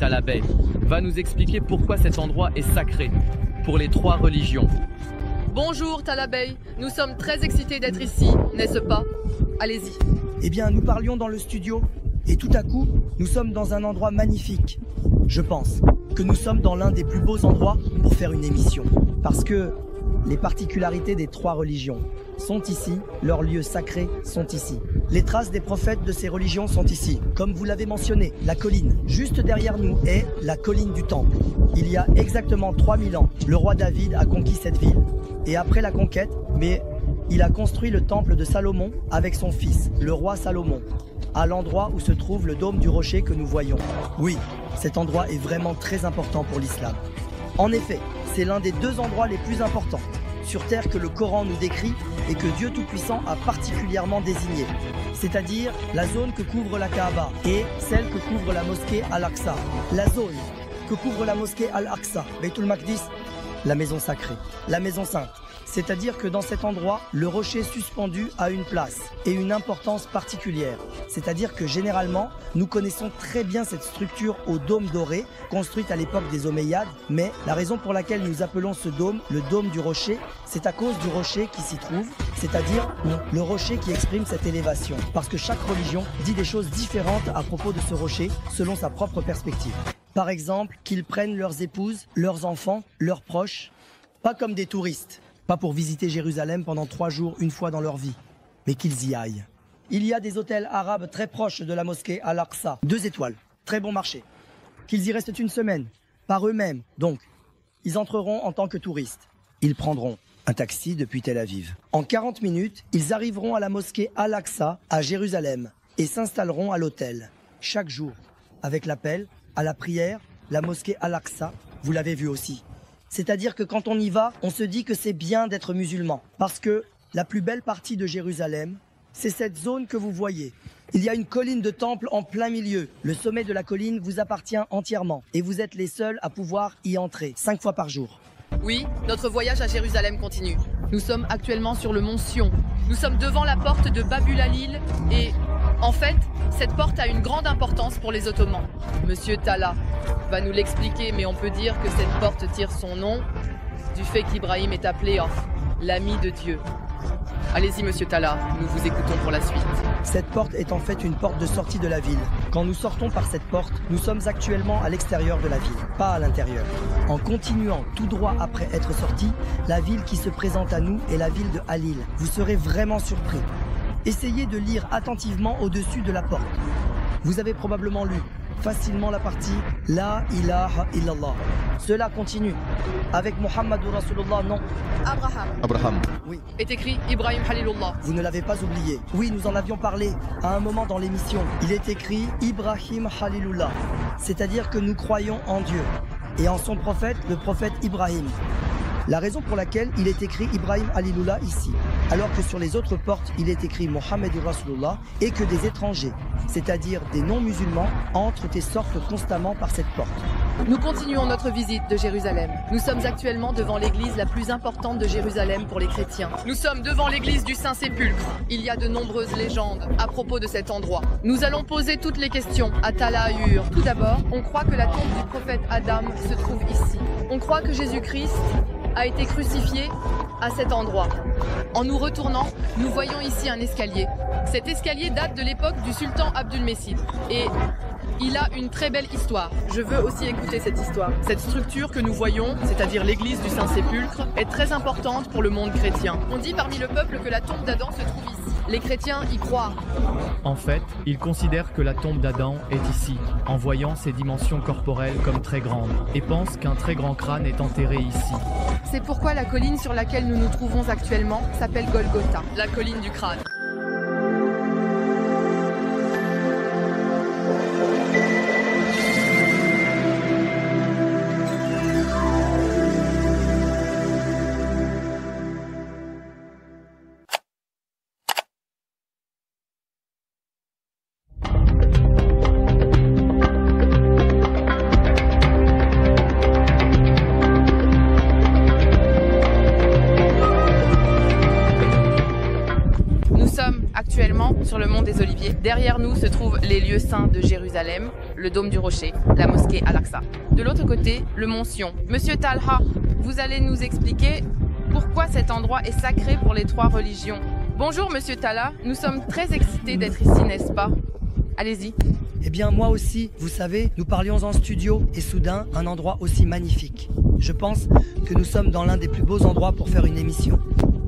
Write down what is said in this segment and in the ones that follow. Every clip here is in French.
Talabey, va nous expliquer pourquoi cet endroit est sacré pour les trois religions. Bonjour Talabey, nous sommes très excités d'être ici, n'est-ce pas? Allez-y. Eh bien, nous parlions dans le studio, et tout à coup, nous sommes dans un endroit magnifique. Je pense que nous sommes dans l'un des plus beaux endroits pour faire une émission. Parce que les particularités des trois religions sont ici, leurs lieux sacrés sont ici. Les traces des prophètes de ces religions sont ici. Comme vous l'avez mentionné, la colline, juste derrière nous, est la colline du Temple. Il y a exactement 3000 ans, le roi David a conquis cette ville. Et après la conquête, il a construit le temple de Salomon avec son fils, le roi Salomon, à l'endroit où se trouve le dôme du rocher que nous voyons. Oui, cet endroit est vraiment très important pour l'islam. En effet, c'est l'un des deux endroits les plus importants sur terre que le Coran nous décrit et que Dieu Tout-Puissant a particulièrement désigné, c'est-à-dire la zone que couvre la Kaaba et celle que couvre la mosquée Al-Aqsa. La zone que couvre la mosquée Al-Aqsa, Baytul Maqdis, la maison sacrée, la maison sainte. C'est-à-dire que dans cet endroit, le rocher suspendu a une place et une importance particulière. C'est-à-dire que généralement, nous connaissons très bien cette structure au dôme doré, construite à l'époque des Omeyyades, mais la raison pour laquelle nous appelons ce dôme le dôme du rocher, c'est à cause du rocher qui s'y trouve, c'est-à-dire le rocher qui exprime cette élévation. Parce que chaque religion dit des choses différentes à propos de ce rocher, selon sa propre perspective. Par exemple, qu'ils prennent leurs épouses, leurs enfants, leurs proches, pas comme des touristes. Pas pour visiter Jérusalem pendant 3 jours une fois dans leur vie, mais qu'ils y aillent. Il y a des hôtels arabes très proches de la mosquée Al-Aqsa, 2 étoiles, très bon marché. Qu'ils y restent une semaine, par eux-mêmes, donc. Ils entreront en tant que touristes. Ils prendront un taxi depuis Tel Aviv. En 40 minutes, ils arriveront à la mosquée Al-Aqsa, à Jérusalem, et s'installeront à l'hôtel, chaque jour, avec l'appel à la prière, la mosquée Al-Aqsa, vous l'avez vu aussi. C'est-à-dire que quand on y va, on se dit que c'est bien d'être musulman. Parce que la plus belle partie de Jérusalem, c'est cette zone que vous voyez. Il y a une colline de temple en plein milieu. Le sommet de la colline vous appartient entièrement. Et vous êtes les seuls à pouvoir y entrer, 5 fois par jour. Oui, notre voyage à Jérusalem continue. Nous sommes actuellement sur le mont Sion. Nous sommes devant la porte de Babul-Halil et... En fait, cette porte a une grande importance pour les Ottomans. Monsieur Tala va nous l'expliquer, mais on peut dire que cette porte tire son nom du fait qu'Ibrahim est appelé l'ami de Dieu. Allez-y, Monsieur Tala, nous vous écoutons pour la suite. Cette porte est en fait une porte de sortie de la ville. Quand nous sortons par cette porte, nous sommes actuellement à l'extérieur de la ville, pas à l'intérieur. En continuant tout droit après être sortis, la ville qui se présente à nous est la ville de Halil. Vous serez vraiment surpris. Essayez de lire attentivement au-dessus de la porte. Vous avez probablement lu facilement la partie La ilaha illallah. Cela continue avec Muhammadur Rasulullah, non. Abraham. Oui. Est écrit Ibrahim Halilullah. Vous ne l'avez pas oublié. Oui, nous en avions parlé à un moment dans l'émission. Il est écrit Ibrahim Halilullah. C'est-à-dire que nous croyons en Dieu et en son prophète, le prophète Ibrahim. La raison pour laquelle il est écrit Ibrahim Halilullah ici, alors que sur les autres portes, il est écrit Mohammedur Rasulullah, et que des étrangers, c'est-à-dire des non-musulmans, entrent et sortent constamment par cette porte. Nous continuons notre visite de Jérusalem. Nous sommes actuellement devant l'église la plus importante de Jérusalem pour les chrétiens. Nous sommes devant l'église du Saint-Sépulcre. Il y a de nombreuses légendes à propos de cet endroit. Nous allons poser toutes les questions à Tala Uhur. Tout d'abord, on croit que la tombe du prophète Adam se trouve ici. On croit que Jésus-Christ a été crucifié à cet endroit. En nous retournant, nous voyons ici un escalier. Cet escalier date de l'époque du sultan Abdulmessid et il a une très belle histoire. Je veux aussi écouter cette histoire. Cette structure que nous voyons, c'est-à-dire l'église du Saint-Sépulcre, est très importante pour le monde chrétien. On dit parmi le peuple que la tombe d'Adam se trouve ici. Les chrétiens y croient. En fait, ils considèrent que la tombe d'Adam est ici, en voyant ses dimensions corporelles comme très grandes, et pensent qu'un très grand crâne est enterré ici. C'est pourquoi la colline sur laquelle nous nous trouvons actuellement s'appelle Golgotha, la colline du crâne. Derrière nous se trouvent les lieux saints de Jérusalem, le dôme du rocher, la mosquée Al-Aqsa. De l'autre côté, le mont Sion. Monsieur Talha, vous allez nous expliquer pourquoi cet endroit est sacré pour les trois religions. Bonjour Monsieur Talha, nous sommes très excités d'être ici, n'est-ce pas? Allez-y. Eh bien, moi aussi, vous savez, nous parlions en studio et soudain, un endroit aussi magnifique. Je pense que nous sommes dans l'un des plus beaux endroits pour faire une émission.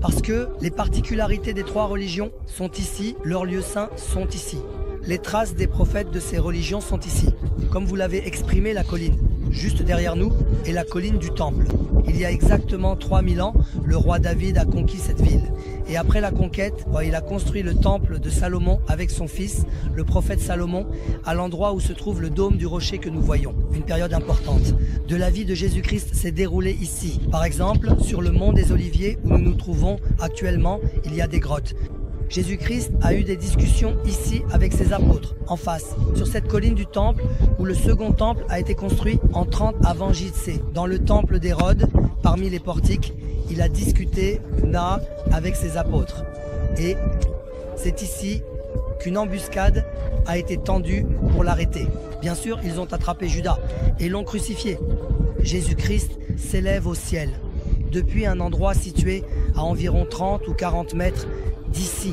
Parce que les particularités des trois religions sont ici, leurs lieux saints sont ici. Les traces des prophètes de ces religions sont ici. Comme vous l'avez exprimé, la colline, juste derrière nous, est la colline du Temple. Il y a exactement 3000 ans, le roi David a conquis cette ville. Et après la conquête, il a construit le temple de Salomon avec son fils, le prophète Salomon, à l'endroit où se trouve le dôme du rocher que nous voyons. Une période importante de la vie de Jésus-Christ s'est déroulée ici. Par exemple, sur le mont des Oliviers où nous nous trouvons actuellement, il y a des grottes. Jésus-Christ a eu des discussions ici avec ses apôtres, en face, sur cette colline du temple où le second temple a été construit en 30 avant JC. Dans le temple d'Hérode, parmi les portiques, il a discuté avec ses apôtres. Et c'est ici qu'une embuscade a été tendue pour l'arrêter. Bien sûr, ils ont attrapé Judas et l'ont crucifié. Jésus-Christ s'élève au ciel, depuis un endroit situé à environ 30 ou 40 mètres d'ici.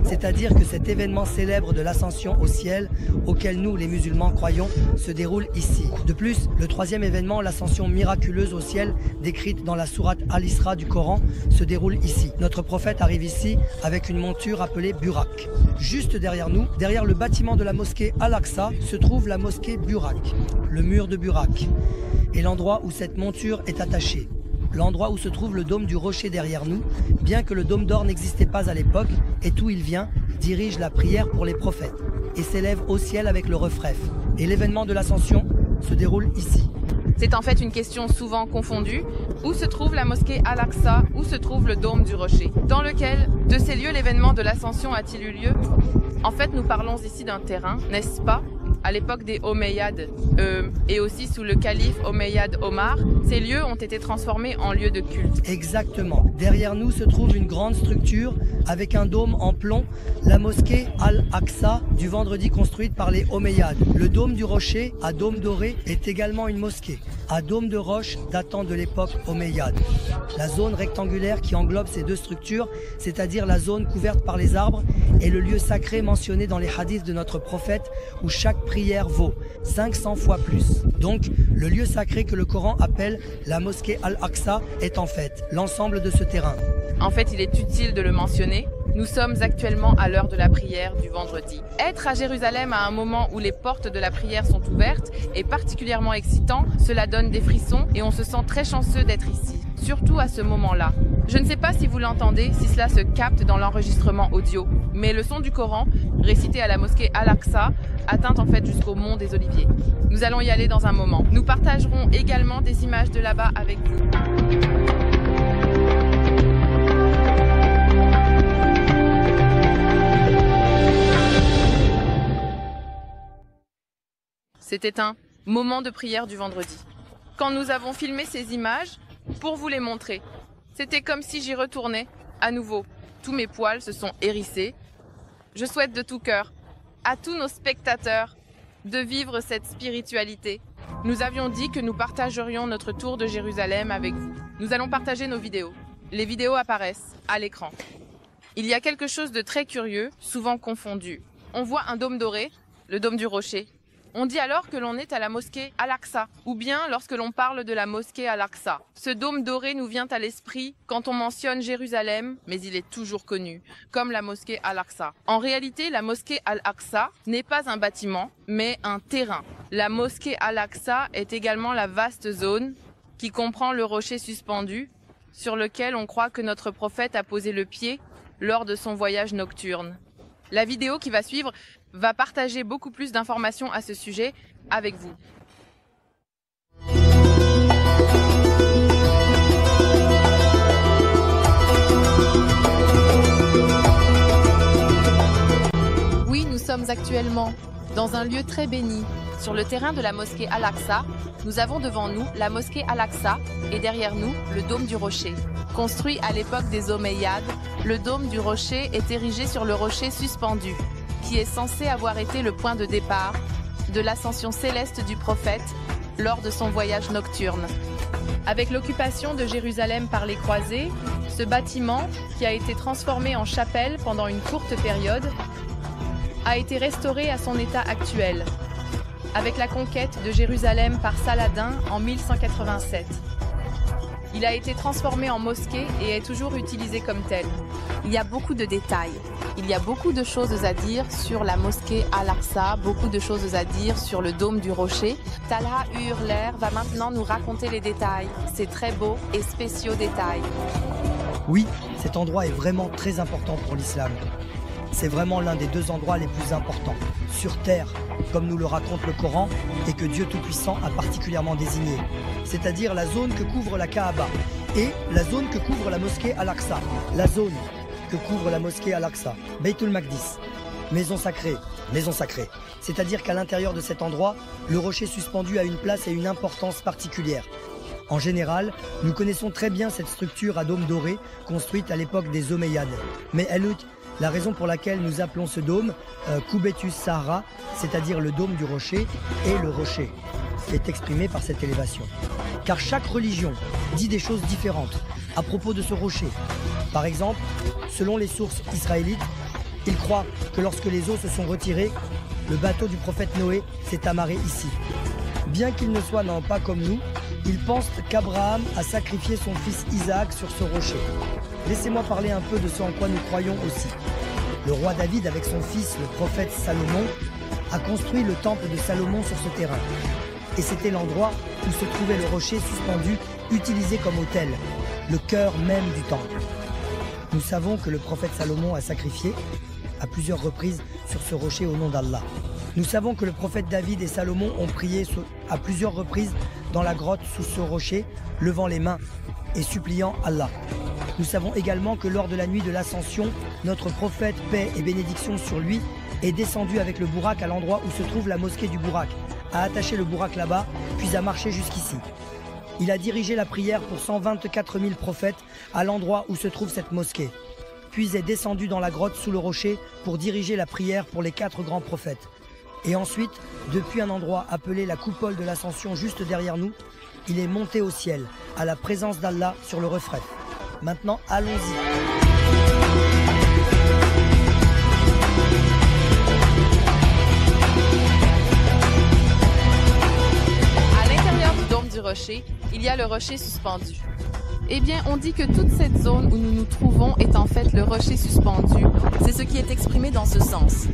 C'est-à-dire que cet événement célèbre de l'ascension au ciel, auquel nous, les musulmans, croyons, se déroule ici. De plus, le troisième événement, l'ascension miraculeuse au ciel, décrite dans la sourate Al-Isra du Coran, se déroule ici. Notre prophète arrive ici avec une monture appelée Burak. Juste derrière nous, derrière le bâtiment de la mosquée Al-Aqsa, se trouve la mosquée Burak, le mur de Burak, et l'endroit où cette monture est attachée. L'endroit où se trouve le dôme du rocher derrière nous, bien que le dôme d'or n'existait pas à l'époque, et d'où il vient, dirige la prière pour les prophètes, et s'élève au ciel avec le refref. Et l'événement de l'ascension se déroule ici. C'est en fait une question souvent confondue. Où se trouve la mosquée Al-Aqsa? Où se trouve le dôme du rocher? Dans lequel de ces lieux l'événement de l'ascension a-t-il eu lieu? En fait, nous parlons ici d'un terrain, n'est-ce pas? À l'époque des Omeyyades et aussi sous le calife Omeyyade Omar, ces lieux ont été transformés en lieux de culte. Exactement. Derrière nous se trouve une grande structure avec un dôme en plomb, la mosquée Al-Aqsa du vendredi construite par les Omeyyades. Le dôme du rocher, à dôme doré, est également une mosquée, à dôme de roche datant de l'époque Omeyyade. La zone rectangulaire qui englobe ces deux structures, c'est-à-dire la zone couverte par les arbres, est le lieu sacré mentionné dans les hadiths de notre prophète où chaque prière vaut 500 fois plus. Donc, le lieu sacré que le Coran appelle la mosquée Al-Aqsa est en fait l'ensemble de ce terrain. En fait, il est utile de le mentionner. Nous sommes actuellement à l'heure de la prière du vendredi. Être à Jérusalem à un moment où les portes de la prière sont ouvertes est particulièrement excitant. Cela donne des frissons et on se sent très chanceux d'être ici, surtout à ce moment-là. Je ne sais pas si vous l'entendez, si cela se capte dans l'enregistrement audio, mais le son du Coran, récité à la mosquée Al-Aqsa, atteint en fait jusqu'au mont des Oliviers. Nous allons y aller dans un moment. Nous partagerons également des images de là-bas avec vous. C'était un moment de prière du vendredi. Quand nous avons filmé ces images, pour vous les montrer, c'était comme si j'y retournais à nouveau. Tous mes poils se sont hérissés. Je souhaite de tout cœur à tous nos spectateurs de vivre cette spiritualité. Nous avions dit que nous partagerions notre tour de Jérusalem avec vous. Nous allons partager nos vidéos. Les vidéos apparaissent à l'écran. Il y a quelque chose de très curieux, souvent confondu. On voit un dôme doré, le dôme du rocher. On dit alors que l'on est à la mosquée Al-Aqsa, ou bien lorsque l'on parle de la mosquée Al-Aqsa. Ce dôme doré nous vient à l'esprit quand on mentionne Jérusalem, mais il est toujours connu comme la mosquée Al-Aqsa. En réalité, la mosquée Al-Aqsa n'est pas un bâtiment, mais un terrain. La mosquée Al-Aqsa est également la vaste zone qui comprend le rocher suspendu, sur lequel on croit que notre prophète a posé le pied lors de son voyage nocturne. La vidéo qui va suivre va partager beaucoup plus d'informations à ce sujet avec vous. Oui, nous sommes actuellement dans un lieu très béni. Sur le terrain de la mosquée Al-Aqsa, nous avons devant nous la mosquée Al-Aqsa et derrière nous, le dôme du rocher. Construit à l'époque des Omeyyades, le dôme du rocher est érigé sur le rocher suspendu, qui est censé avoir été le point de départ de l'ascension céleste du prophète lors de son voyage nocturne. Avec l'occupation de Jérusalem par les croisés, ce bâtiment, qui a été transformé en chapelle pendant une courte période, a été restauré à son état actuel, avec la conquête de Jérusalem par Saladin en 1187. Il a été transformé en mosquée et est toujours utilisé comme tel. Il y a beaucoup de détails. Il y a beaucoup de choses à dire sur la mosquée Al-Aqsa, beaucoup de choses à dire sur le dôme du rocher. Talha Hurler va maintenant nous raconter les détails. C'est très beau et spéciaux détails. Oui, cet endroit est vraiment très important pour l'islam. C'est vraiment l'un des 2 endroits les plus importants sur terre, comme nous le raconte le Coran et que Dieu Tout-Puissant a particulièrement désigné. C'est-à-dire la zone que couvre la Kaaba et la zone que couvre la mosquée Al-Aqsa. La zone que couvre la mosquée Al-Aqsa, Baytul Maqdis, maison sacrée. C'est-à-dire qu'à l'intérieur de cet endroit, le rocher suspendu a une place et une importance particulière. En général, nous connaissons très bien cette structure à dôme doré construite à l'époque des Omeyyades. Mais la raison pour laquelle nous appelons ce dôme Kubetus Sahara, c'est-à-dire le dôme du rocher, et le rocher, qui est exprimé par cette élévation. Car chaque religion dit des choses différentes à propos de ce rocher. Par exemple, selon les sources israélites, ils croient que lorsque les eaux se sont retirées, le bateau du prophète Noé s'est amarré ici. Bien qu'ils ne soient pas comme nous, ils pensent qu'Abraham a sacrifié son fils Isaac sur ce rocher. Laissez-moi parler un peu de ce en quoi nous croyons aussi. Le roi David, avec son fils, le prophète Salomon, a construit le temple de Salomon sur ce terrain. Et c'était l'endroit où se trouvait le rocher suspendu, utilisé comme autel, le cœur même du temple. Nous savons que le prophète Salomon a sacrifié à plusieurs reprises sur ce rocher au nom d'Allah. Nous savons que le prophète David et Salomon ont prié à plusieurs reprises dans la grotte sous ce rocher, levant les mains et suppliant Allah. Nous savons également que lors de la nuit de l'ascension, notre prophète, paix et bénédiction sur lui, est descendu avec le Bourak à l'endroit où se trouve la mosquée du Bourak, a attaché le Bourak là-bas, puis a marché jusqu'ici. Il a dirigé la prière pour 124 000 prophètes à l'endroit où se trouve cette mosquée, puis est descendu dans la grotte sous le rocher pour diriger la prière pour les 4 grands prophètes. Et ensuite, depuis un endroit appelé la coupole de l'ascension juste derrière nous, il est monté au ciel, à la présence d'Allah sur le refrain. Maintenant, allons-y. À l'intérieur du dôme du rocher, il y a le rocher suspendu. Eh bien, on dit que toute cette zone où nous nous trouvons est en fait le rocher suspendu. C'est ce qui est exprimé dans ce sens.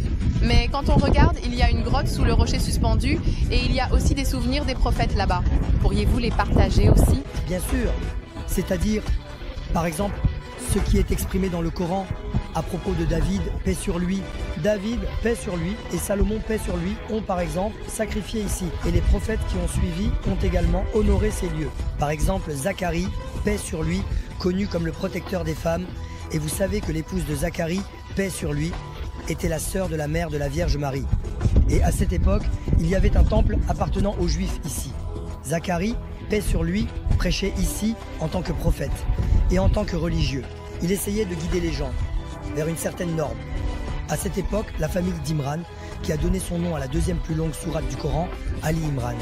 Mais quand on regarde, il y a une grotte sous le rocher suspendu et il y a aussi des souvenirs des prophètes là-bas. Pourriez-vous les partager aussi? Bien sûr. C'est-à-dire, par exemple, ce qui est exprimé dans le Coran à propos de David, paix sur lui. David, paix sur lui, et Salomon, paix sur lui, ont par exemple sacrifié ici. Et les prophètes qui ont suivi ont également honoré ces lieux. Par exemple, Zacharie, paix sur lui, connu comme le protecteur des femmes. Et vous savez que l'épouse de Zacharie, paix sur lui, était la sœur de la mère de la Vierge Marie. Et à cette époque, il y avait un temple appartenant aux Juifs ici. Zacharie, paix sur lui, prêchait ici en tant que prophète et en tant que religieux. Il essayait de guider les gens vers une certaine norme. À cette époque, la famille d'Imran, qui a donné son nom à la 2e plus longue sourate du Coran, Ali Imran,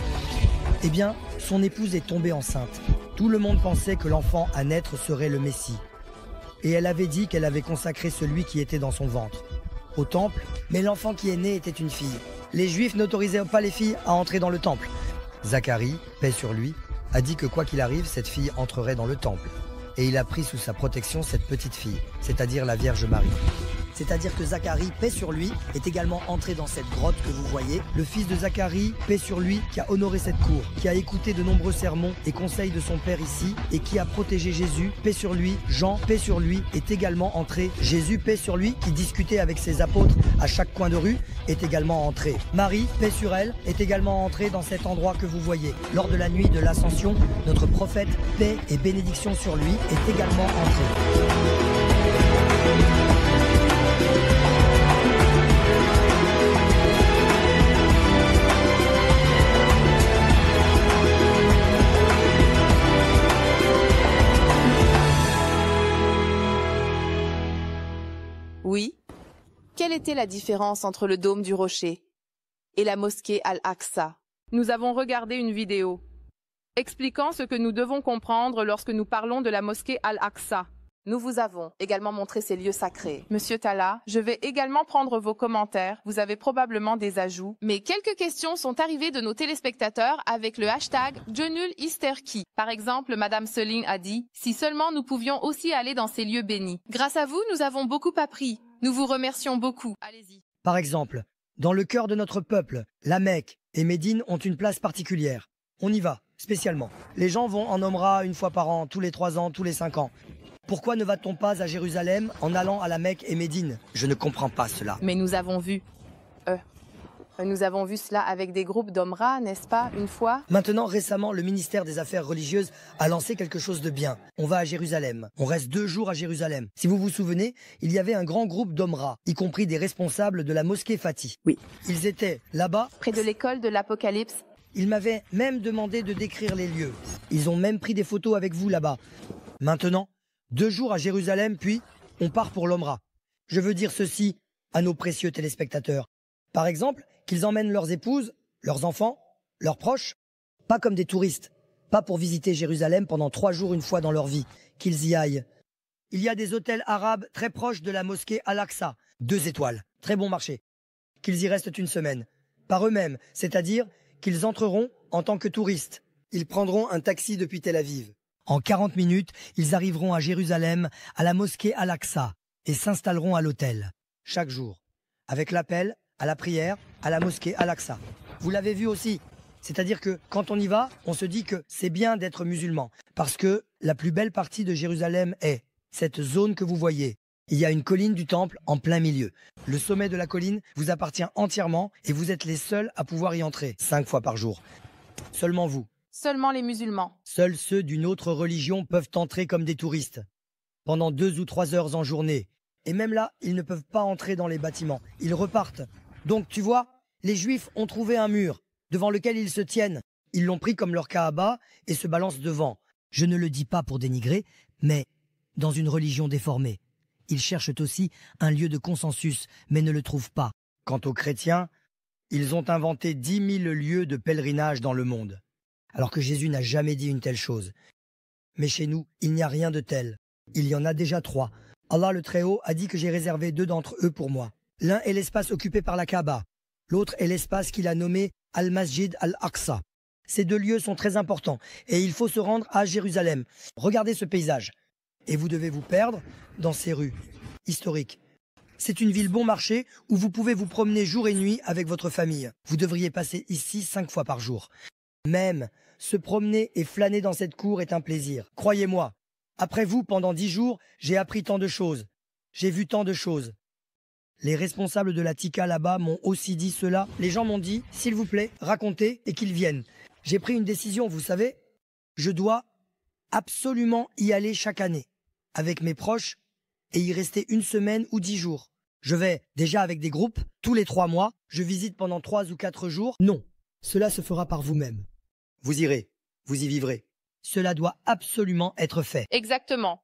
eh bien, son épouse est tombée enceinte. Tout le monde pensait que l'enfant à naître serait le Messie. Et elle avait dit qu'elle avait consacré celui qui était dans son ventre au temple, mais l'enfant qui est né était une fille. Les Juifs n'autorisaient pas les filles à entrer dans le temple. Zacharie, paix sur lui, a dit que quoi qu'il arrive, cette fille entrerait dans le temple. Et il a pris sous sa protection cette petite fille, c'est-à-dire la Vierge Marie. C'est-à-dire que Zacharie, paix sur lui, est également entré dans cette grotte que vous voyez. Le fils de Zacharie, paix sur lui, qui a honoré cette cour, qui a écouté de nombreux sermons et conseils de son père ici, et qui a protégé Jésus, paix sur lui. Jean, paix sur lui, est également entré. Jésus, paix sur lui, qui discutait avec ses apôtres à chaque coin de rue, est également entré. Marie, paix sur elle, est également entrée dans cet endroit que vous voyez. Lors de la nuit de l'Ascension, notre prophète, paix et bénédiction sur lui, est également entré. Oui. Quel quelle était la différence entre le dôme du rocher et la mosquée Al-Aqsa? Nous avons regardé une vidéo expliquant ce que nous devons comprendre lorsque nous parlons de la mosquée Al-Aqsa. Nous vous avons également montré ces lieux sacrés. Monsieur Talla, je vais également prendre vos commentaires. Vous avez probablement des ajouts. Mais quelques questions sont arrivées de nos téléspectateurs avec le hashtag #JenulIsterki. Par exemple, Madame Celine a dit « Si seulement nous pouvions aussi aller dans ces lieux bénis. » Grâce à vous, nous avons beaucoup appris. Nous vous remercions beaucoup. Allez-y. Par exemple, dans le cœur de notre peuple, la Mecque et Médine ont une place particulière. On y va, spécialement. Les gens vont en Omra une fois par an, tous les 3 ans, tous les 5 ans. Pourquoi ne va-t-on pas à Jérusalem en allant à la Mecque et Médine? Je ne comprends pas cela. Mais nous avons vu cela avec des groupes d'Omra, n'est-ce pas, une fois? Maintenant, récemment, le ministère des Affaires religieuses a lancé quelque chose de bien. On va à Jérusalem. On reste 2 jours à Jérusalem. Si vous vous souvenez, il y avait un grand groupe d'Omra, y compris des responsables de la mosquée Fatih. Oui. Ils étaient là-bas. Près de l'école de l'Apocalypse. Ils m'avaient même demandé de décrire les lieux. Ils ont même pris des photos avec vous là-bas. Maintenant, 2 jours à Jérusalem, puis on part pour l'Omra. Je veux dire ceci à nos précieux téléspectateurs. Par exemple, qu'ils emmènent leurs épouses, leurs enfants, leurs proches, pas comme des touristes, pas pour visiter Jérusalem pendant 3 jours une fois dans leur vie, qu'ils y aillent. Il y a des hôtels arabes très proches de la mosquée Al-Aqsa, 2 étoiles, très bon marché. Qu'ils y restent une semaine, par eux-mêmes, c'est-à-dire qu'ils entreront en tant que touristes. Ils prendront un taxi depuis Tel Aviv. En 40 minutes, ils arriveront à Jérusalem, à la mosquée Al-Aqsa, et s'installeront à l'hôtel, chaque jour, avec l'appel, à la prière, à la mosquée Al-Aqsa. Vous l'avez vu aussi, c'est-à-dire que quand on y va, on se dit que c'est bien d'être musulman, parce que la plus belle partie de Jérusalem est cette zone que vous voyez. Il y a une colline du temple en plein milieu. Le sommet de la colline vous appartient entièrement et vous êtes les seuls à pouvoir y entrer 5 fois par jour. Seulement vous. Seulement les musulmans. Seuls ceux d'une autre religion peuvent entrer comme des touristes, pendant 2 ou 3 heures en journée. Et même là, ils ne peuvent pas entrer dans les bâtiments. Ils repartent. Donc, tu vois, les Juifs ont trouvé un mur devant lequel ils se tiennent. Ils l'ont pris comme leur Kaaba et se balancent devant. Je ne le dis pas pour dénigrer, mais dans une religion déformée. Ils cherchent aussi un lieu de consensus, mais ne le trouvent pas. Quant aux chrétiens, ils ont inventé 10 000 lieux de pèlerinage dans le monde. Alors que Jésus n'a jamais dit une telle chose. Mais chez nous, il n'y a rien de tel. Il y en a déjà 3. Allah le Très-Haut a dit que j'ai réservé 2 d'entre eux pour moi. L'un est l'espace occupé par la Kaaba. L'autre est l'espace qu'il a nommé Al-Masjid Al-Aqsa. Ces 2 lieux sont très importants et il faut se rendre à Jérusalem. Regardez ce paysage. Et vous devez vous perdre dans ces rues historiques. C'est une ville bon marché où vous pouvez vous promener jour et nuit avec votre famille. Vous devriez passer ici 5 fois par jour. Même se promener et flâner dans cette cour est un plaisir. Croyez-moi, après vous, pendant 10 jours, j'ai appris tant de choses. J'ai vu tant de choses. Les responsables de la Tika là-bas m'ont aussi dit cela. Les gens m'ont dit, s'il vous plaît, racontez et qu'ils viennent. J'ai pris une décision, vous savez. Je dois absolument y aller chaque année, avec mes proches, et y rester 1 semaine ou 10 jours. Je vais déjà avec des groupes, tous les 3 mois, je visite pendant 3 ou 4 jours. Non, cela se fera par vous-même. Vous irez, vous y vivrez. Cela doit absolument être fait. Exactement.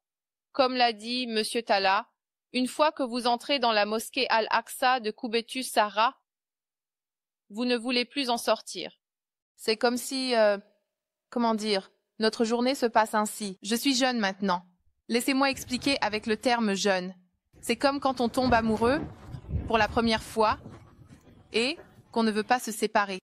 Comme l'a dit Monsieur Talla, une fois que vous entrez dans la mosquée Al-Aqsa de Koubetus Sarah, vous ne voulez plus en sortir. C'est comme si, comment dire, notre journée se passe ainsi. Je suis jeune maintenant. Laissez-moi expliquer avec le terme jeune. C'est comme quand on tombe amoureux pour la première fois et qu'on ne veut pas se séparer.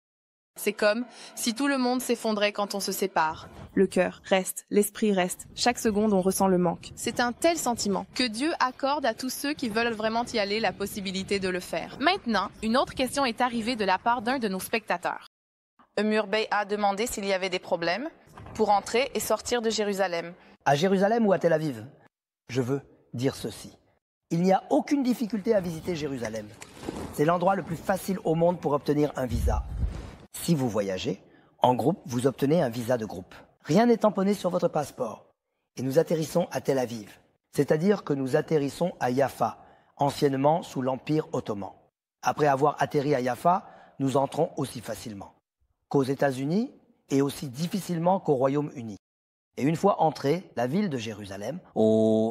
C'est comme si tout le monde s'effondrait quand on se sépare. Le cœur reste, l'esprit reste. Chaque seconde, on ressent le manque. C'est un tel sentiment que Dieu accorde à tous ceux qui veulent vraiment y aller la possibilité de le faire. Maintenant, une autre question est arrivée de la part d'un de nos spectateurs. Emur Bey a demandé s'il y avait des problèmes pour entrer et sortir de Jérusalem. À Jérusalem ou à Tel Aviv? Je veux dire ceci. Il n'y a aucune difficulté à visiter Jérusalem. C'est l'endroit le plus facile au monde pour obtenir un visa. Si vous voyagez, en groupe, vous obtenez un visa de groupe. Rien n'est tamponné sur votre passeport. Et nous atterrissons à Tel Aviv. C'est-à-dire que nous atterrissons à Jaffa, anciennement sous l'Empire ottoman. Après avoir atterri à Jaffa, nous entrons aussi facilement qu'aux États-Unis et aussi difficilement qu'au Royaume-Uni. Et une fois entré, la ville de Jérusalem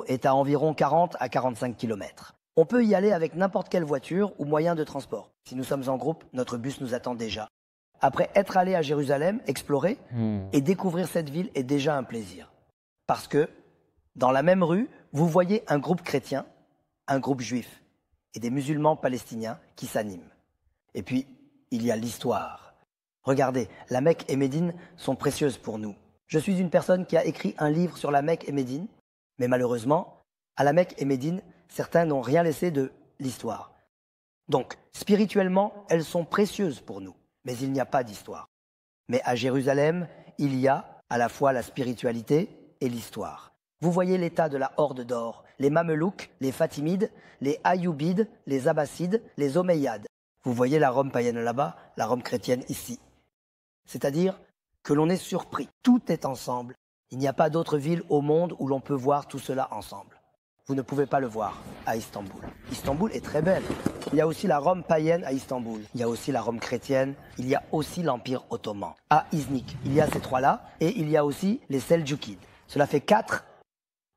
est à environ 40 à 45 km. On peut y aller avec n'importe quelle voiture ou moyen de transport. Si nous sommes en groupe, notre bus nous attend déjà. Après être allé à Jérusalem, explorer et découvrir cette ville est déjà un plaisir. Parce que, dans la même rue, vous voyez un groupe chrétien, un groupe juif et des musulmans palestiniens qui s'animent. Et puis, il y a l'histoire. Regardez, la Mecque et Médine sont précieuses pour nous. Je suis une personne qui a écrit un livre sur la Mecque et Médine, mais malheureusement, à la Mecque et Médine, certains n'ont rien laissé de l'histoire. Donc, spirituellement, elles sont précieuses pour nous, mais il n'y a pas d'histoire. Mais à Jérusalem, il y a à la fois la spiritualité et l'histoire. Vous voyez l'état de la Horde d'Or, les Mamelouks, les Fatimides, les Ayyoubides, les Abbassides, les Omeyyades. Vous voyez la Rome païenne là-bas, la Rome chrétienne ici. C'est-à-dire que l'on est surpris. Tout est ensemble. Il n'y a pas d'autre ville au monde où l'on peut voir tout cela ensemble. Vous ne pouvez pas le voir à Istanbul. Istanbul est très belle. Il y a aussi la Rome païenne à Istanbul. Il y a aussi la Rome chrétienne. Il y a aussi l'Empire ottoman. À Iznik, il y a ces trois-là. Et il y a aussi les Seldjoukides. Cela fait 4.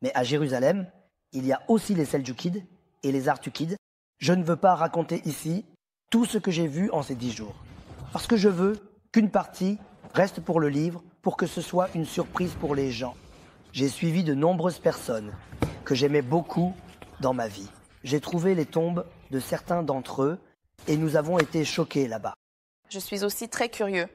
Mais à Jérusalem, il y a aussi les Seldjoukides et les Artukides. Je ne veux pas raconter ici tout ce que j'ai vu en ces 10 jours. Parce que je veux qu'une partie reste pour le livre, pour que ce soit une surprise pour les gens. J'ai suivi de nombreuses personnes que j'aimais beaucoup dans ma vie. J'ai trouvé les tombes de certains d'entre eux et nous avons été choqués là-bas. Je suis aussi très curieux.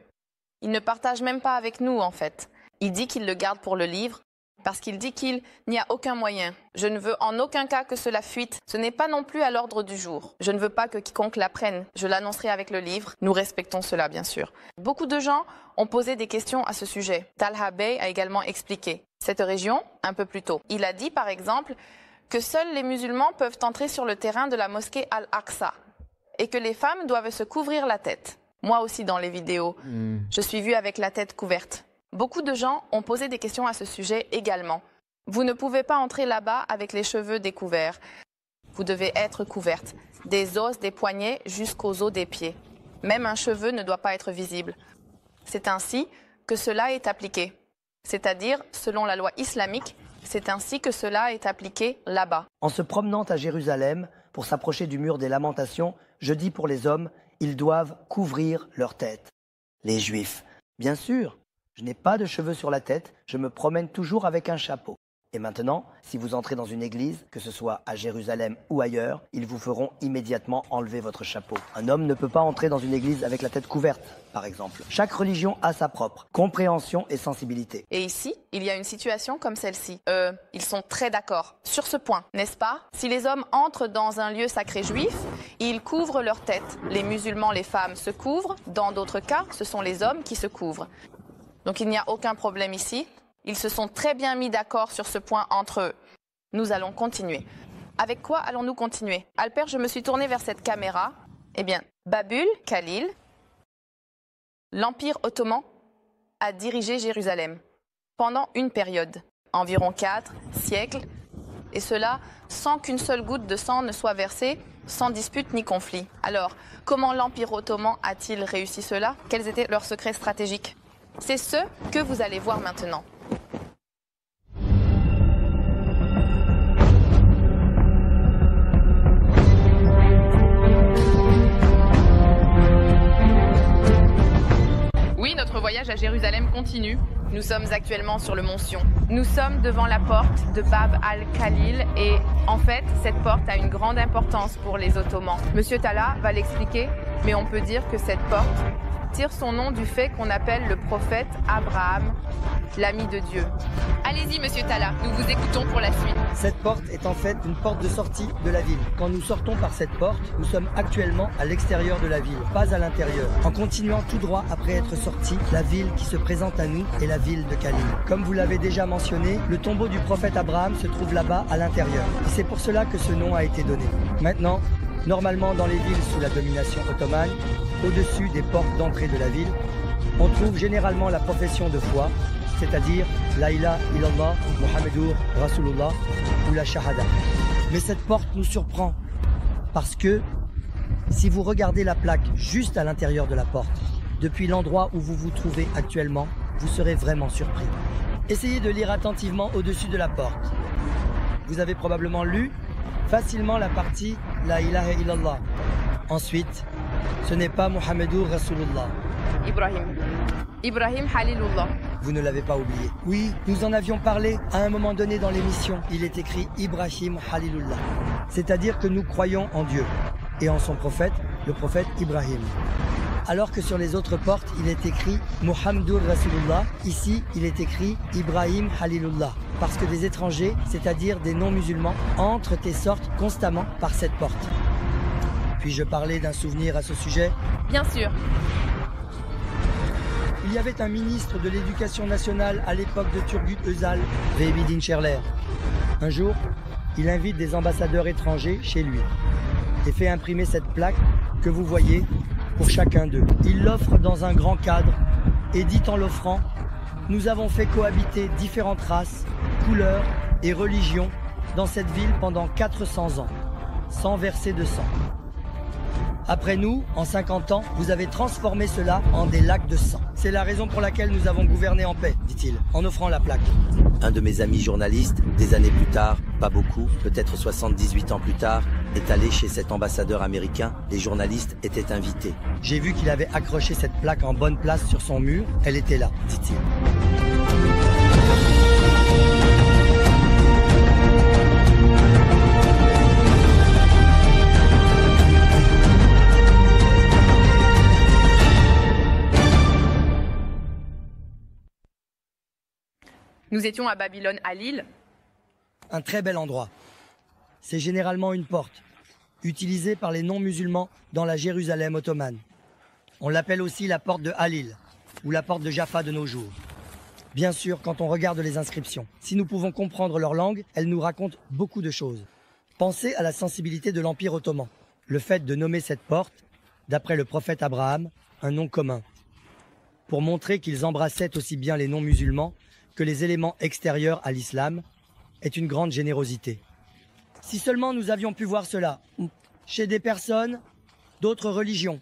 Il ne partage même pas avec nous, en fait. Il dit qu'il le garde pour le livre, parce qu'il dit qu'il n'y a aucun moyen. Je ne veux en aucun cas que cela fuite. Ce n'est pas non plus à l'ordre du jour. Je ne veux pas que quiconque l'apprenne. Je l'annoncerai avec le livre. Nous respectons cela, bien sûr. Beaucoup de gens ont posé des questions à ce sujet. Talha Bey a également expliqué cette région un peu plus tôt. Il a dit, par exemple, que seuls les musulmans peuvent entrer sur le terrain de la mosquée Al-Aqsa et que les femmes doivent se couvrir la tête. Moi aussi, dans les vidéos, je suis vue avec la tête couverte. Beaucoup de gens ont posé des questions à ce sujet également. Vous ne pouvez pas entrer là-bas avec les cheveux découverts. Vous devez être couverte, des os des poignets jusqu'aux os des pieds. Même un cheveu ne doit pas être visible. C'est ainsi que cela est appliqué. C'est-à-dire, selon la loi islamique, c'est ainsi que cela est appliqué là-bas. En se promenant à Jérusalem, pour s'approcher du mur des lamentations, je dis pour les hommes, ils doivent couvrir leur tête. Les Juifs, bien sûr. Je n'ai pas de cheveux sur la tête, je me promène toujours avec un chapeau. Et maintenant, si vous entrez dans une église, que ce soit à Jérusalem ou ailleurs, ils vous feront immédiatement enlever votre chapeau. Un homme ne peut pas entrer dans une église avec la tête couverte, par exemple. Chaque religion a sa propre compréhension et sensibilité. Et ici, il y a une situation comme celle-ci. Ils sont très d'accord sur ce point, n'est-ce pas? Si les hommes entrent dans un lieu sacré juif, ils couvrent leur tête. Les musulmans, les femmes se couvrent. Dans d'autres cas, ce sont les hommes qui se couvrent. Donc il n'y a aucun problème ici. Ils se sont très bien mis d'accord sur ce point entre eux. Nous allons continuer. Avec quoi allons-nous continuer? Alper, je me suis tournée vers cette caméra. Eh bien, Babul Khalil, l'Empire ottoman, a dirigé Jérusalem pendant une période, environ 4 siècles, et cela sans qu'une seule goutte de sang ne soit versée, sans dispute ni conflit. Alors, comment l'Empire ottoman a-t-il réussi cela? Quels étaient leurs secrets stratégiques? C'est ce que vous allez voir maintenant. Oui, notre voyage à Jérusalem continue. Nous sommes actuellement sur le mont Sion. Nous sommes devant la porte de Bab al-Khalil et en fait, cette porte a une grande importance pour les Ottomans. Monsieur Talha va l'expliquer, mais on peut dire que cette porte tire son nom du fait qu'on appelle le prophète Abraham l'ami de Dieu. Allez-y, monsieur Talha, nous vous écoutons pour la suite. Cette porte est en fait une porte de sortie de la ville. Quand nous sortons par cette porte, nous sommes actuellement à l'extérieur de la ville, pas à l'intérieur. En continuant tout droit après être sortis, la ville qui se présente à nous est la ville de Khalil. Comme vous l'avez déjà mentionné, le tombeau du prophète Abraham se trouve là-bas à l'intérieur. Et c'est pour cela que ce nom a été donné. Maintenant, normalement dans les villes sous la domination ottomane, au-dessus des portes d'entrée de la ville, on trouve généralement la profession de foi, c'est-à-dire la ilaha illallah, Muhammadur Rasulullah ou la shahada. Mais cette porte nous surprend parce que si vous regardez la plaque juste à l'intérieur de la porte, depuis l'endroit où vous vous trouvez actuellement, vous serez vraiment surpris. Essayez de lire attentivement au-dessus de la porte. Vous avez probablement lu facilement la partie La ilaha illallah. Ensuite, ce n'est pas Muhammadur Rasulullah. Ibrahim Halilullah. Vous ne l'avez pas oublié. Oui, nous en avions parlé à un moment donné dans l'émission. Il est écrit Ibrahim Halilullah. C'est-à-dire que nous croyons en Dieu et en son prophète, le prophète Ibrahim. Alors que sur les autres portes, il est écrit Muhammadur Rasulullah. Ici, il est écrit Ibrahim Halilullah. Parce que des étrangers, c'est-à-dire des non-musulmans, entrent et sortent constamment par cette porte. Puis-je parler d'un souvenir à ce sujet? Bien sûr. Il y avait un ministre de l'Éducation nationale à l'époque de Turgut Özal, Vehbi Dinçerler. Un jour, il invite des ambassadeurs étrangers chez lui et fait imprimer cette plaque que vous voyez pour chacun d'eux. Il l'offre dans un grand cadre et dit en l'offrant « Nous avons fait cohabiter différentes races, couleurs et religions dans cette ville pendant 400 ans, sans verser de sang. Après nous, en 50 ans, vous avez transformé cela en des lacs de sang. C'est la raison pour laquelle nous avons gouverné en paix, dit-il, en offrant la plaque. » Un de mes amis journalistes, des années plus tard, pas beaucoup, peut-être 78 ans plus tard, est allé chez cet ambassadeur américain. Les journalistes étaient invités. J'ai vu qu'il avait accroché cette plaque en bonne place sur son mur. Elle était là, dit-il. Nous étions à Babylone, à Lille. Un très bel endroit. C'est généralement une porte, utilisée par les non-musulmans dans la Jérusalem ottomane. On l'appelle aussi la porte de Halil, ou la porte de Jaffa de nos jours. Bien sûr, quand on regarde les inscriptions, si nous pouvons comprendre leur langue, elles nous racontent beaucoup de choses. Pensez à la sensibilité de l'Empire ottoman. Le fait de nommer cette porte, d'après le prophète Abraham, un nom commun. Pour montrer qu'ils embrassaient aussi bien les non-musulmans que les éléments extérieurs à l'islam, est une grande générosité. Si seulement nous avions pu voir cela chez des personnes d'autres religions.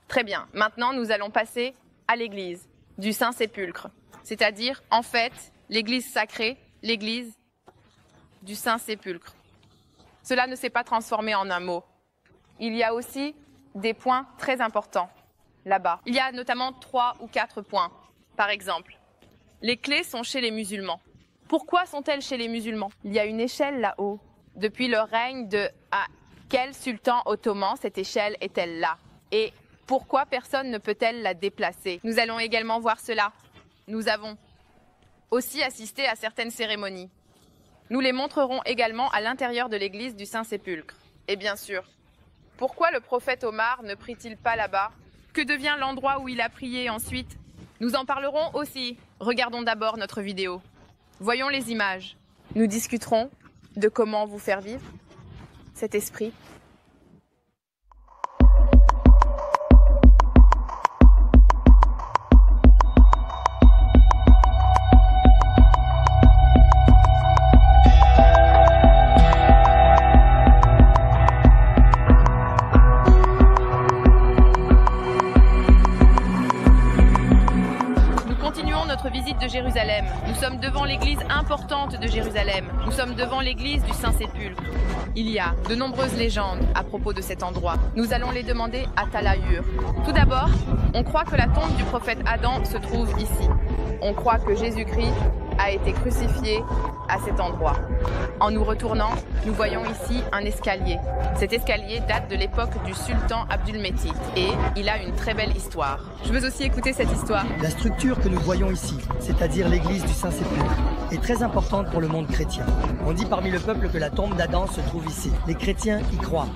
Très bien. Maintenant, nous allons passer à l'église du Saint-Sépulcre. C'est-à-dire, en fait, l'église sacrée, l'église du Saint-Sépulcre. Cela ne s'est pas transformé en un mot. Il y a aussi des points très importants là-bas. Il y a notamment 3 ou 4 points. Par exemple, les clés sont chez les musulmans. Pourquoi sont-elles chez les musulmans? Il y a une échelle là-haut. Depuis le règne de quel sultan ottoman cette échelle est-elle là? Et pourquoi personne ne peut-elle la déplacer? Nous allons également voir cela. Nous avons aussi assisté à certaines cérémonies. Nous les montrerons également à l'intérieur de l'église du Saint-Sépulcre. Et bien sûr, pourquoi le prophète Omar ne prie-t-il pas là-bas? Que devient l'endroit où il a prié ensuite? Nous en parlerons aussi. Regardons d'abord notre vidéo. Voyons les images. Nous discuterons de comment vous faire vivre cet esprit. Visite de Jérusalem. Nous sommes devant l'église importante de Jérusalem. Nous sommes devant l'église du Saint-Sépulcre. Il y a de nombreuses légendes à propos de cet endroit. Nous allons les demander à Talayur. Tout d'abord, on croit que la tombe du prophète Adam se trouve ici. On croit que Jésus-Christ a été crucifié à cet endroit. En nous retournant, nous voyons ici un escalier. Cet escalier date de l'époque du sultan Abdülmecit et il a une très belle histoire. Je veux aussi écouter cette histoire. La structure que nous voyons ici, c'est-à-dire l'église du Saint-Sépulcre, est très importante pour le monde chrétien. On dit parmi le peuple que la tombe d'Adam se trouve ici. Les chrétiens y croient.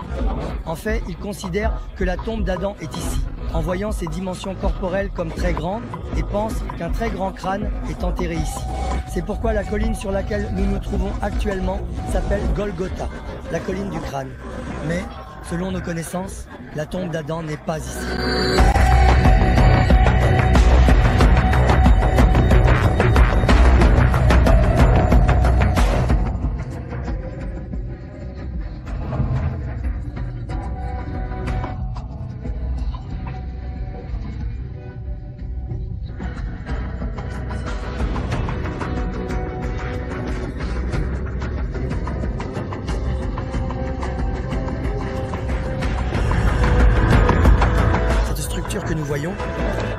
En fait, ils considèrent que la tombe d'Adam est ici, en voyant ses dimensions corporelles comme très grandes et pensent qu'un très grand crâne est enterré ici. C'est pourquoi la colline sur laquelle nous nous trouvons actuellement s'appelle Golgotha, la colline du crâne. Mais, selon nos connaissances, la tombe d'Adam n'est pas ici. voyons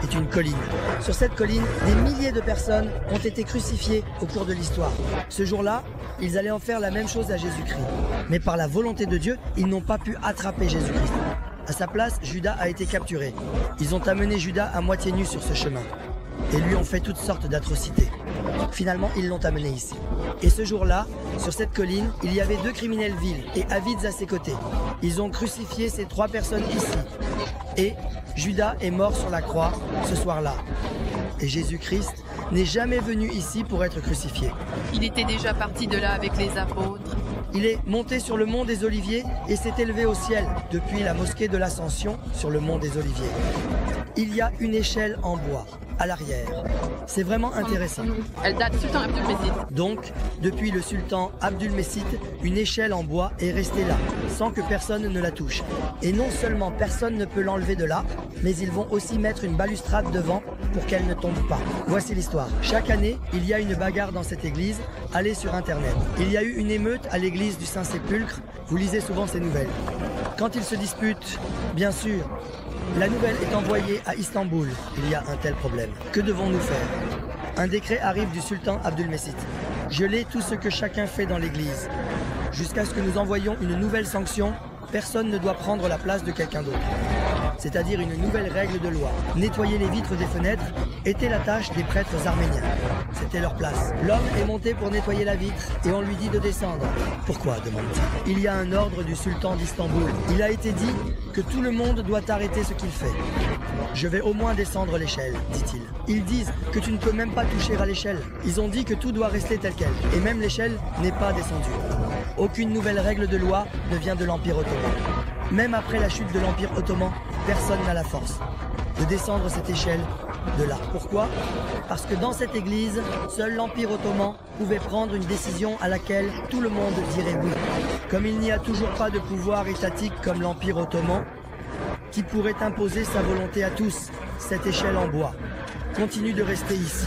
est une colline. Sur cette colline, des milliers de personnes ont été crucifiées au cours de l'histoire. Ce jour-là, ils allaient en faire la même chose à Jésus-Christ. Mais par la volonté de Dieu, ils n'ont pas pu attraper Jésus-Christ. À sa place, Judas a été capturé. Ils ont amené Judas à moitié nu sur ce chemin et lui ont fait toutes sortes d'atrocités. Finalement, ils l'ont amené ici. Et ce jour-là, sur cette colline, il y avait 2 criminels vils et avides à ses côtés. Ils ont crucifié ces 3 personnes ici. Et Judas est mort sur la croix ce soir-là. Et Jésus-Christ n'est jamais venu ici pour être crucifié. Il était déjà parti de là avec les apôtres. Il est monté sur le mont des Oliviers et s'est élevé au ciel depuis la mosquée de l'Ascension sur le mont des Oliviers. Il y a une échelle en bois à l'arrière. C'est vraiment intéressant. Elle date du sultan Abdülmecid. Donc, depuis le sultan Abdülmecid, une échelle en bois est restée là, sans que personne ne la touche. Et non seulement personne ne peut l'enlever de là, mais ils vont aussi mettre une balustrade devant pour qu'elle ne tombe pas. Voici l'histoire. Chaque année, il y a une bagarre dans cette église. Allez sur Internet. Il y a eu une émeute à l'église du Saint-Sépulcre. Vous lisez souvent ces nouvelles. Quand ils se disputent, bien sûr, la nouvelle est envoyée à Istanbul. Il y a un tel problème. Que devons-nous faire? Un décret arrive du sultan Abdülmecid. Geler tout ce que chacun fait dans l'église. Jusqu'à ce que nous envoyions une nouvelle sanction, personne ne doit prendre la place de quelqu'un d'autre. C'est-à-dire une nouvelle règle de loi. Nettoyer les vitres des fenêtres était la tâche des prêtres arméniens. C'était leur place. L'homme est monté pour nettoyer la vitre et on lui dit de descendre. Pourquoi, demande-t-il. Il y a un ordre du sultan d'Istanbul. Il a été dit que tout le monde doit arrêter ce qu'il fait. Je vais au moins descendre l'échelle, dit-il. Ils disent que tu ne peux même pas toucher à l'échelle. Ils ont dit que tout doit rester tel quel. Et même l'échelle n'est pas descendue. Aucune nouvelle règle de loi ne vient de l'Empire ottoman. Même après la chute de l'Empire ottoman, personne n'a la force de descendre cette échelle de là. Pourquoi? Parce que dans cette église, seul l'Empire ottoman pouvait prendre une décision à laquelle tout le monde dirait oui. Comme il n'y a toujours pas de pouvoir étatique comme l'Empire ottoman, qui pourrait imposer sa volonté à tous, cette échelle en bois continue de rester ici.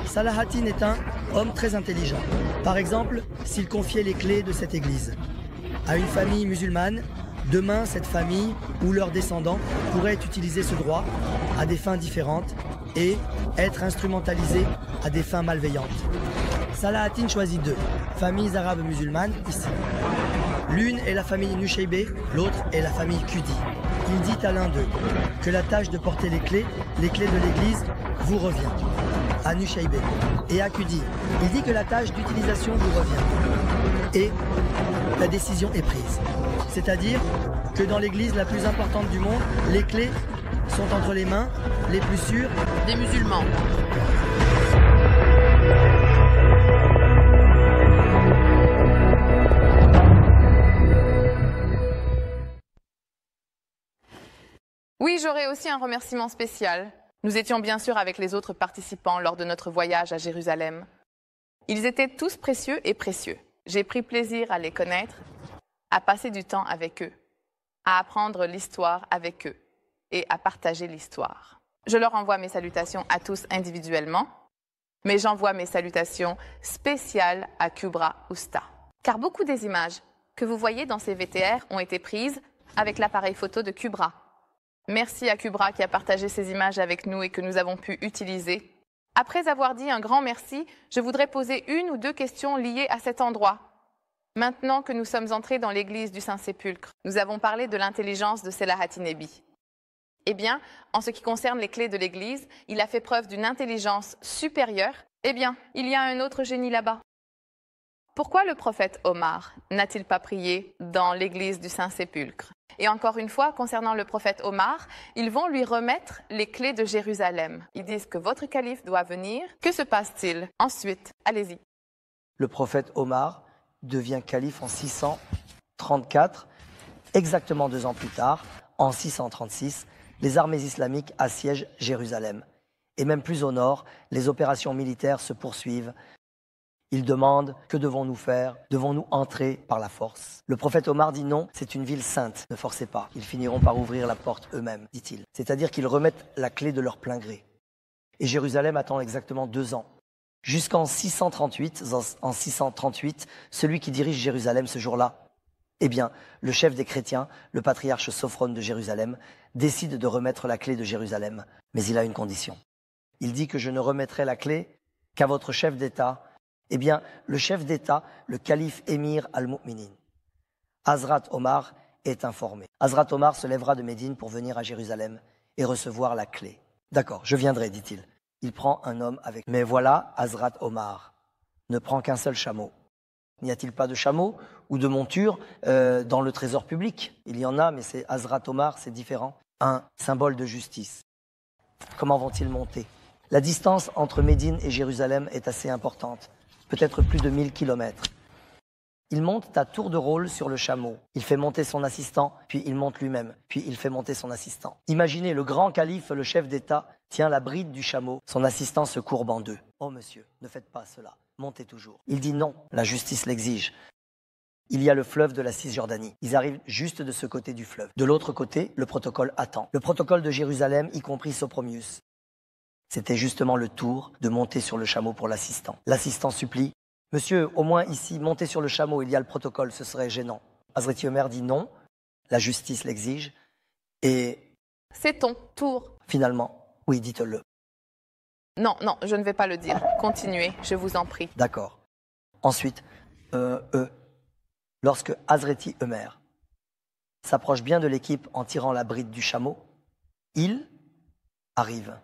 Salahaddin est un homme très intelligent. Par exemple, s'il confiait les clés de cette église à une famille musulmane, demain cette famille ou leurs descendants pourraient utiliser ce droit à des fins différentes et être instrumentalisés à des fins malveillantes. Salahaddin choisit 2 familles arabes musulmanes ici. L'une est la famille Nushaybeh, l'autre est la famille Qudi. Il dit à l'un d'eux que la tâche de porter les clés de l'église vous revient. À Nushaybeh et à Qudi. Il dit que la tâche d'utilisation vous revient. Et la décision est prise. C'est-à-dire que dans l'église la plus importante du monde, les clés sont entre les mains les plus sûres des musulmans. Oui, j'aurais aussi un remerciement spécial. Nous étions bien sûr avec les autres participants lors de notre voyage à Jérusalem. Ils étaient tous précieux et précieux. J'ai pris plaisir à les connaître, à passer du temps avec eux, à apprendre l'histoire avec eux et à partager l'histoire. Je leur envoie mes salutations à tous individuellement, mais j'envoie mes salutations spéciales à Kubra Usta. Car beaucoup des images que vous voyez dans ces VTR ont été prises avec l'appareil photo de Kubra. Merci à Kubra qui a partagé ces images avec nous et que nous avons pu utiliser. Après avoir dit un grand merci, je voudrais poser 1 ou 2 questions liées à cet endroit. Maintenant que nous sommes entrés dans l'église du Saint-Sépulcre, nous avons parlé de l'intelligence de Selahattin Nebi. Eh bien, en ce qui concerne les clés de l'église, il a fait preuve d'une intelligence supérieure. Eh bien, il y a un autre génie là-bas. Pourquoi le prophète Omar n'a-t-il pas prié dans l'église du Saint-Sépulcre? Et encore une fois, concernant le prophète Omar, ils vont lui remettre les clés de Jérusalem. Ils disent que votre calife doit venir. Que se passe-t-il ensuite? Allez-y. Le prophète Omar devient calife en 634. Exactement 2 ans plus tard, en 636, les armées islamiques assiègent Jérusalem. Et même plus au nord, les opérations militaires se poursuivent. Ils demandent « Que devons-nous faire? Devons-nous entrer par la force ?» Le prophète Omar dit non, c'est une ville sainte, ne forcez pas. Ils finiront par ouvrir la porte eux-mêmes, dit-il. C'est-à-dire qu'ils remettent la clé de leur plein gré. Et Jérusalem attend exactement 2 ans. Jusqu'en 638, en 638, celui qui dirige Jérusalem ce jour-là, eh bien, le chef des chrétiens, le patriarche Sophrone de Jérusalem, décide de remettre la clé de Jérusalem. Mais il a une condition. Il dit que je ne remettrai la clé qu'à votre chef d'État. Eh bien, le chef d'État, le calife émir al-Mu'minin, Hazrat Omar, est informé. Hazrat Omar se lèvera de Médine pour venir à Jérusalem et recevoir la clé. D'accord, je viendrai, dit-il. Il prend un homme avec. Mais voilà, Hazrat Omar ne prend qu'un seul chameau. N'y a-t-il pas de chameau ou de monture dans le trésor public? Il y en a, mais c'est Hazrat Omar, c'est différent. Un symbole de justice. Comment vont-ils monter? La distance entre Médine et Jérusalem est assez importante, peut-être plus de 1000 kilomètres. Il monte à tour de rôle sur le chameau. Il fait monter son assistant, puis il monte lui-même, puis il fait monter son assistant. Imaginez, le grand calife, le chef d'État, tient la bride du chameau. Son assistant se courbe en deux. « Oh monsieur, ne faites pas cela, montez toujours. » Il dit non, la justice l'exige. Il y a le fleuve de la Cisjordanie. Ils arrivent juste de ce côté du fleuve. De l'autre côté, le protocole attend. Le protocole de Jérusalem, y compris Sopromius. C'était justement le tour de monter sur le chameau pour l'assistant. L'assistant supplie. Monsieur, au moins ici, montez sur le chameau, il y a le protocole, ce serait gênant. Hazrat Omer dit non, la justice l'exige, et... C'est ton tour. Finalement, oui, dites-le. Non, je ne vais pas le dire. Continuez, je vous en prie. D'accord. Ensuite, lorsque Hazrat Omer s'approche bien de l'équipe en tirant la bride du chameau, il arrive.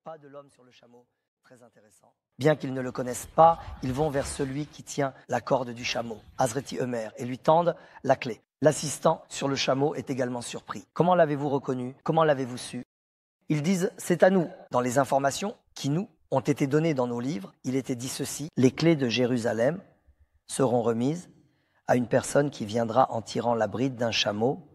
Pas de l'homme sur le chameau, très intéressant. Bien qu'ils ne le connaissent pas, ils vont vers celui qui tient la corde du chameau, Hazrat Omer, et lui tendent la clé. L'assistant sur le chameau est également surpris. Comment l'avez-vous reconnu? Comment l'avez-vous su? Ils disent, c'est à nous. Dans les informations qui nous ont été données dans nos livres, il était dit ceci, les clés de Jérusalem seront remises à une personne qui viendra en tirant la bride d'un chameau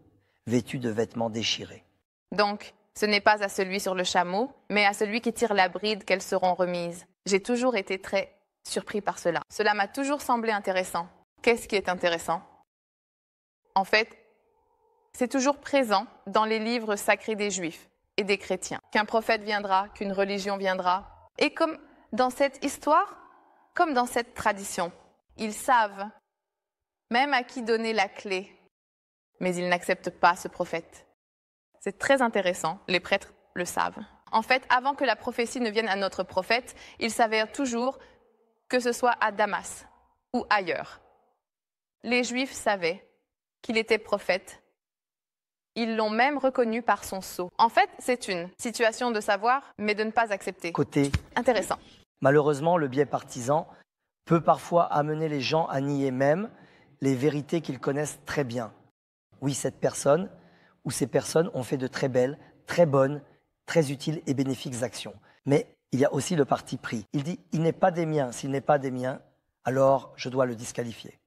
vêtu de vêtements déchirés. Donc, ce n'est pas à celui sur le chameau, mais à celui qui tire la bride qu'elles seront remises. J'ai toujours été très surpris par cela. Cela m'a toujours semblé intéressant. Qu'est-ce qui est intéressant? En fait, c'est toujours présent dans les livres sacrés des Juifs et des chrétiens. Qu'un prophète viendra, qu'une religion viendra. Et comme dans cette histoire, comme dans cette tradition, ils savent même à qui donner la clé, mais ils n'acceptent pas ce prophète. C'est très intéressant, les prêtres le savent. En fait, avant que la prophétie ne vienne à notre prophète, il s'avère toujours que ce soit à Damas ou ailleurs. Les Juifs savaient qu'il était prophète. Ils l'ont même reconnu par son sceau. En fait, c'est une situation de savoir, mais de ne pas accepter. Côté intéressant. Malheureusement, le biais partisan peut parfois amener les gens à nier même les vérités qu'ils connaissent très bien. Oui, cette personne ou ces personnes ont fait de très belles, très bonnes, très utiles et bénéfiques actions. Mais il y a aussi le parti pris. Il dit, il n'est pas des miens. S'il n'est pas des miens, alors je dois le disqualifier.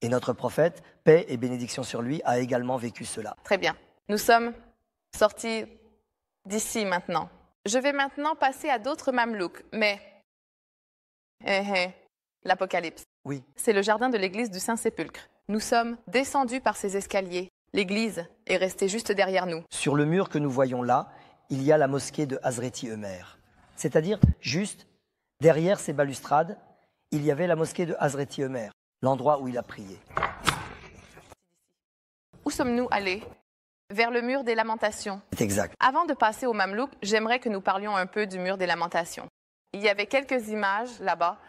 Et notre prophète, paix et bénédiction sur lui, a également vécu cela. Très bien. Nous sommes sortis d'ici maintenant. Je vais maintenant passer à d'autres mamelouks, mais... l'Apocalypse. Oui. C'est le jardin de l'église du Saint-Sépulcre. Nous sommes descendus par ces escaliers. L'église est restée juste derrière nous. Sur le mur que nous voyons là, il y a la mosquée de Hazrat Omer. C'est-à-dire, juste derrière ces balustrades, il y avait la mosquée de Hazrat Omer, l'endroit où il a prié. Où sommes-nous allés? Vers le mur des lamentations. C'est exact. Avant de passer au Mamelouk, j'aimerais que nous parlions un peu du mur des lamentations. Il y avait quelques images là-bas.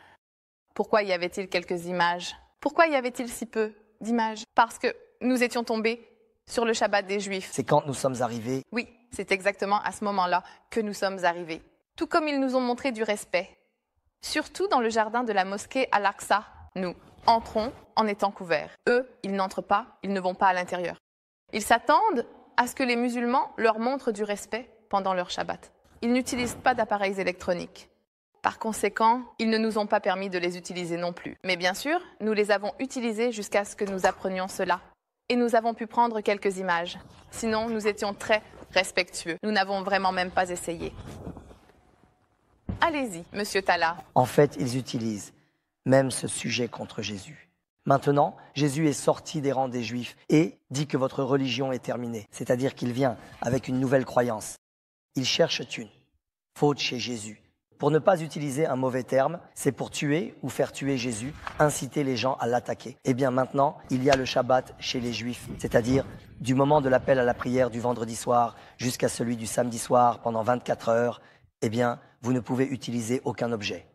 Pourquoi y avait-il quelques images? Pourquoi y avait-il si peu d'images? Parce que nous étions tombés sur le Shabbat des Juifs. C'est quand nous sommes arrivés. Oui, c'est exactement à ce moment-là que nous sommes arrivés. Tout comme ils nous ont montré du respect. Surtout dans le jardin de la mosquée Al-Aqsa, nous entrons en étant couverts. Eux, ils n'entrent pas, ils ne vont pas à l'intérieur. Ils s'attendent à ce que les musulmans leur montrent du respect pendant leur Shabbat. Ils n'utilisent pas d'appareils électroniques. Par conséquent, ils ne nous ont pas permis de les utiliser non plus. Mais bien sûr, nous les avons utilisés jusqu'à ce que nous apprenions cela. Et nous avons pu prendre quelques images. Sinon, nous étions très respectueux. Nous n'avons vraiment même pas essayé. Allez-y, Monsieur Tala. En fait, ils utilisent même ce sujet contre Jésus. Maintenant, Jésus est sorti des rangs des Juifs et dit que votre religion est terminée. C'est-à-dire qu'il vient avec une nouvelle croyance. Ils cherchent une faute chez Jésus. Pour ne pas utiliser un mauvais terme, c'est pour tuer ou faire tuer Jésus, inciter les gens à l'attaquer. Eh bien maintenant, il y a le Shabbat chez les Juifs, c'est-à-dire du moment de l'appel à la prière du vendredi soir jusqu'à celui du samedi soir pendant 24 heures, eh bien, vous ne pouvez utiliser aucun objet.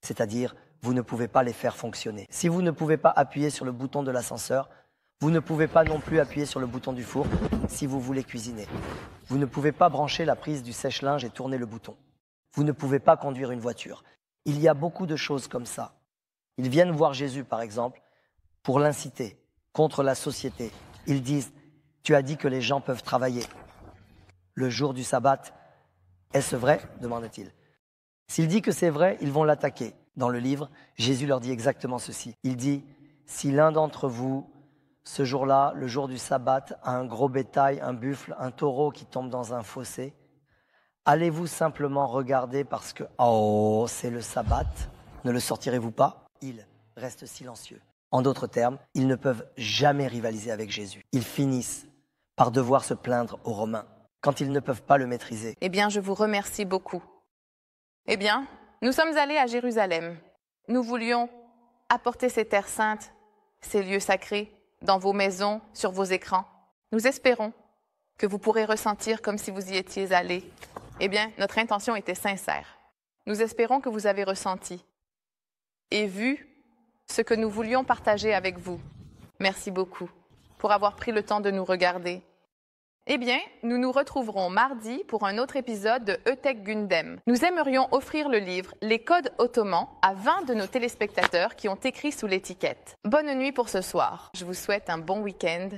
C'est-à-dire, vous ne pouvez pas les faire fonctionner. Si vous ne pouvez pas appuyer sur le bouton de l'ascenseur, vous ne pouvez pas non plus appuyer sur le bouton du four si vous voulez cuisiner. Vous ne pouvez pas brancher la prise du sèche-linge et tourner le bouton. Vous ne pouvez pas conduire une voiture. Il y a beaucoup de choses comme ça. Ils viennent voir Jésus, par exemple, pour l'inciter contre la société. Ils disent, tu as dit que les gens peuvent travailler. Le jour du sabbat, est-ce vrai ? Demande-t-il. S'il dit que c'est vrai, ils vont l'attaquer. Dans le livre, Jésus leur dit exactement ceci. Il dit, si l'un d'entre vous, ce jour-là, le jour du sabbat, a un gros bétail, un buffle, un taureau qui tombe dans un fossé, allez-vous simplement regarder parce que, oh, c'est le sabbat, ne le sortirez-vous pas ? Ils restent silencieux. En d'autres termes, ils ne peuvent jamais rivaliser avec Jésus. Ils finissent par devoir se plaindre aux Romains quand ils ne peuvent pas le maîtriser. Eh bien, je vous remercie beaucoup. Eh bien, nous sommes allés à Jérusalem. Nous voulions apporter ces terres saintes, ces lieux sacrés, dans vos maisons, sur vos écrans. Nous espérons que vous pourrez ressentir comme si vous y étiez allés. Eh bien, notre intention était sincère. Nous espérons que vous avez ressenti et vu ce que nous voulions partager avec vous. Merci beaucoup pour avoir pris le temps de nous regarder. Eh bien, nous nous retrouverons mardi pour un autre épisode de Eutek Gundem. Nous aimerions offrir le livre « Les codes ottomans » à 20 de nos téléspectateurs qui ont écrit sous l'étiquette. Bonne nuit pour ce soir. Je vous souhaite un bon week-end